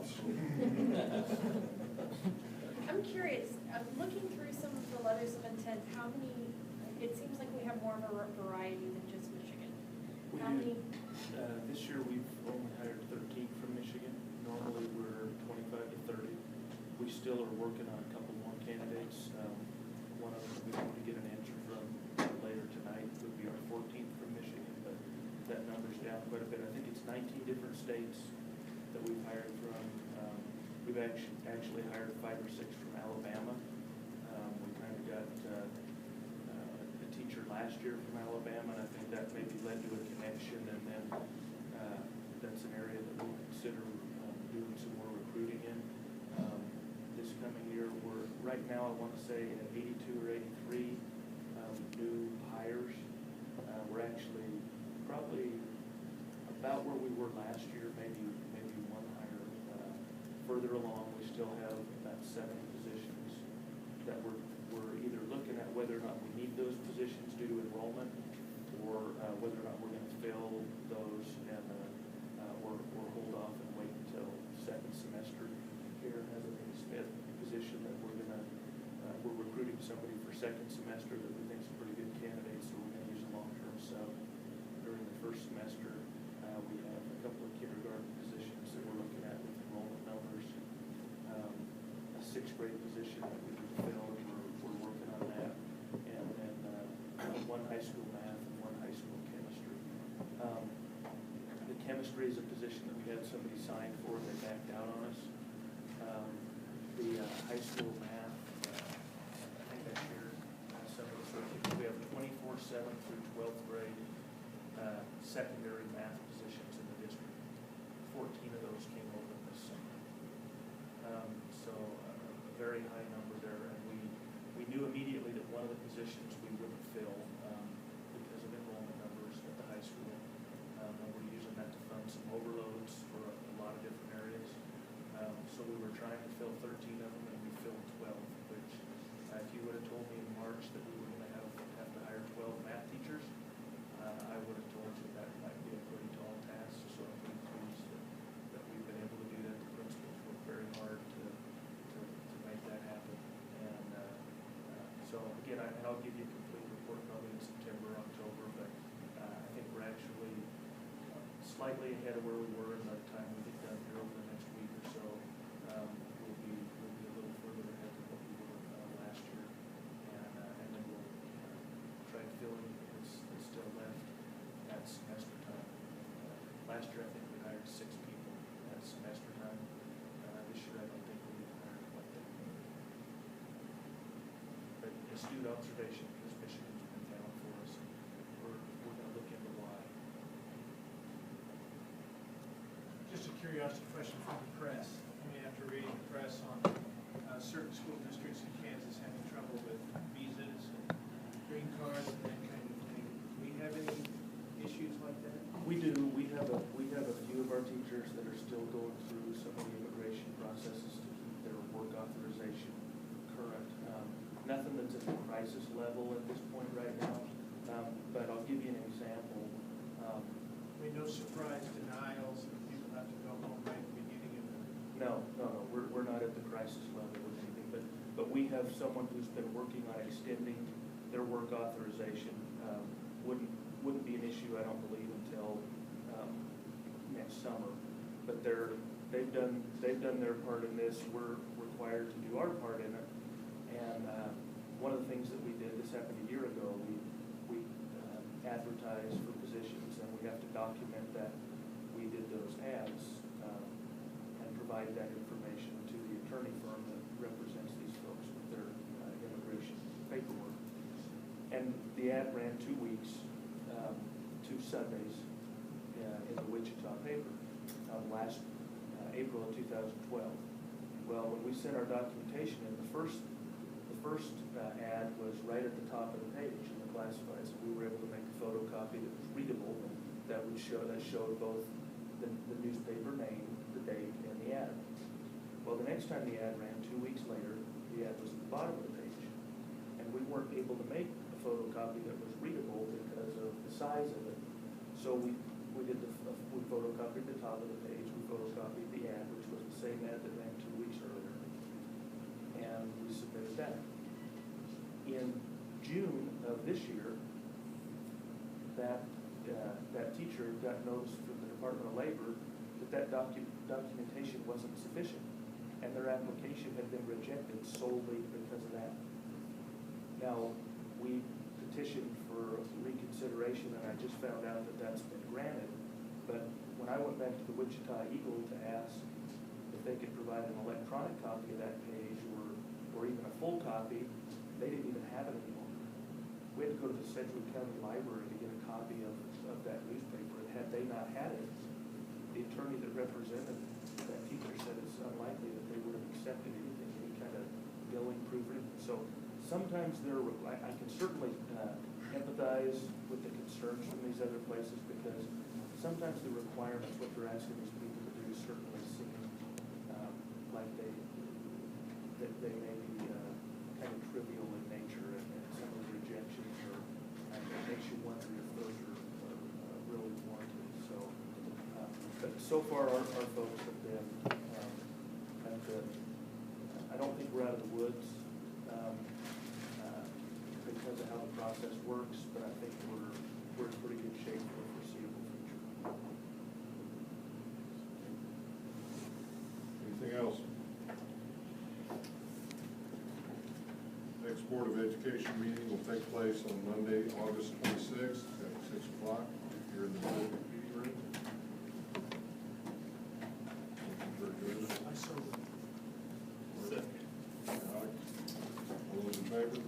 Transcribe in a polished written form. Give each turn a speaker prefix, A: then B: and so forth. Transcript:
A: I'm curious, looking through some of the letters of intent, how many, it seems like we have more of a variety than just Michigan. How many?
B: This year we've only hired 13 from Michigan. Normally we're 25 to 30. We still are working on a couple more candidates. One of them we hope to get an answer from later tonight would be our 14th from Michigan, but that number's down quite a bit. I think it's 19 different states that we've hired from. We've actually hired 5 or 6 from Alabama. We kind of got a teacher last year from Alabama, and I think that maybe led to a connection, and then that's an area that we'll consider doing some more recruiting in. This coming year, we're right now, I want to say, at 82 or 83 new hires. We're actually probably about where we were last year, maybe one hire further along. We still have about 7 positions that we're either looking at whether or not we need those positions due to enrollment, or whether or not we're going to fill those and or hold off and wait until second semester. Karen has a position that we're recruiting somebody for second semester that we think is a pretty good candidate, so we're going to use a long-term sub during the first semester. We have a couple of kindergarten positions that we're looking at with enrollment numbers. A 6th grade position that we can fill, and we're working on that. And then 1 high school math and 1 high school chemistry. The chemistry is a position that we had somebody sign for, and they backed out on us. The high school math, I think I shared some of the sources. We have 24/7 through 12th grade secondary math positions in the district. 14 of those came over this summer. So a very high number there, and we knew immediately that one of the positions we wouldn't fill because of enrollment numbers at the high school. And we're using that to fund some overloads for a lot of different areas. So we were trying to fill 13 of them, and we filled 12, which if you would have told me in March that we were going to have to hire 12 math teachers, I would have told you that might be a pretty tall task. So I'm pretty pleased that we've been able to do that. The principals worked very hard to make that happen. And so again, I'll give you a complete report probably in September or October, but I think we're actually slightly ahead of where we were in the time we get done here over the next week or so. We'll be a little further ahead than what we were last year, and then we'll try to fill in what's still left at semester time. Last year I think we hired 6 people at semester time. This year I don't think we even hired quite that many. But astute observation, because Michigan's been down for us, we're going to look into why.
C: Just a curiosity question from the press. I mean, after reading the press on certain school districts in Kansas having trouble with visas and green cards and that kind of thing, do we have any issues like that?
B: We do. We have a few of our teachers that are still going through some of the immigration processes to keep their work authorization current. Nothing that's at the crisis level at this point right now, but I'll give you an example.
C: I mean, no surprise denials and people have to go home right at the beginning of the...
B: No. We're not at the crisis level with anything, but we have someone who's been working on extending their work authorization. Wouldn't be an issue, I don't believe, until next summer. But they've done their part in this. We're required to do our part in it. And one of the things that we did, this happened a year ago, we advertised for positions, and we have to document that we did those ads and provide that information to the attorney firm that represents these folks with their immigration paperwork. And the ad ran 2 weeks, 2 Sundays in the Wichita paper last April of 2012. Well, when we sent our documentation in, the first ad was right at the top of the page in the classifieds. We were able to make a photocopy that was readable, that showed both the newspaper name, the date, and the ad. Well, the next time the ad ran 2 weeks later, the ad was at the bottom of the page, and we weren't able to make a photocopy that was readable because of the size of it. So we photocopied the top of the page, we photocopied the ad, which was the same ad that ran 2 weeks earlier. And we submitted that. In June of this year, that teacher got notice from the Department of Labor that documentation wasn't sufficient, and their application had been rejected solely because of that. Now, we petitioned for reconsideration, and I just found out that that's been granted, but when I went back to the Wichita Eagle to ask if they could provide an electronic copy of that page or even a full copy, they didn't even have it anymore. We had to go to the Sedgwick County Library to get a copy of that newspaper, and had they not had it, the attorney that represented that teacher said it's unlikely that they would have accepted anything, any kind of billing, proofing. So sometimes I can certainly empathize with the concerns from these other places, because sometimes the requirements, what they're asking these people to do, certainly seem like they may be kind of trivial in nature, and some of the rejections it makes you wonder if those are really warranted. So, but so far our folks have been kind of, I don't think we're out of the woods because of how the process works, but I think we're in pretty good shape for the foreseeable future.
D: Anything else? Next Board of Education meeting will take place on Monday, August 26th at 6 o'clock here in the building room. For adjournment.
C: I so.
D: Second. All those in favor?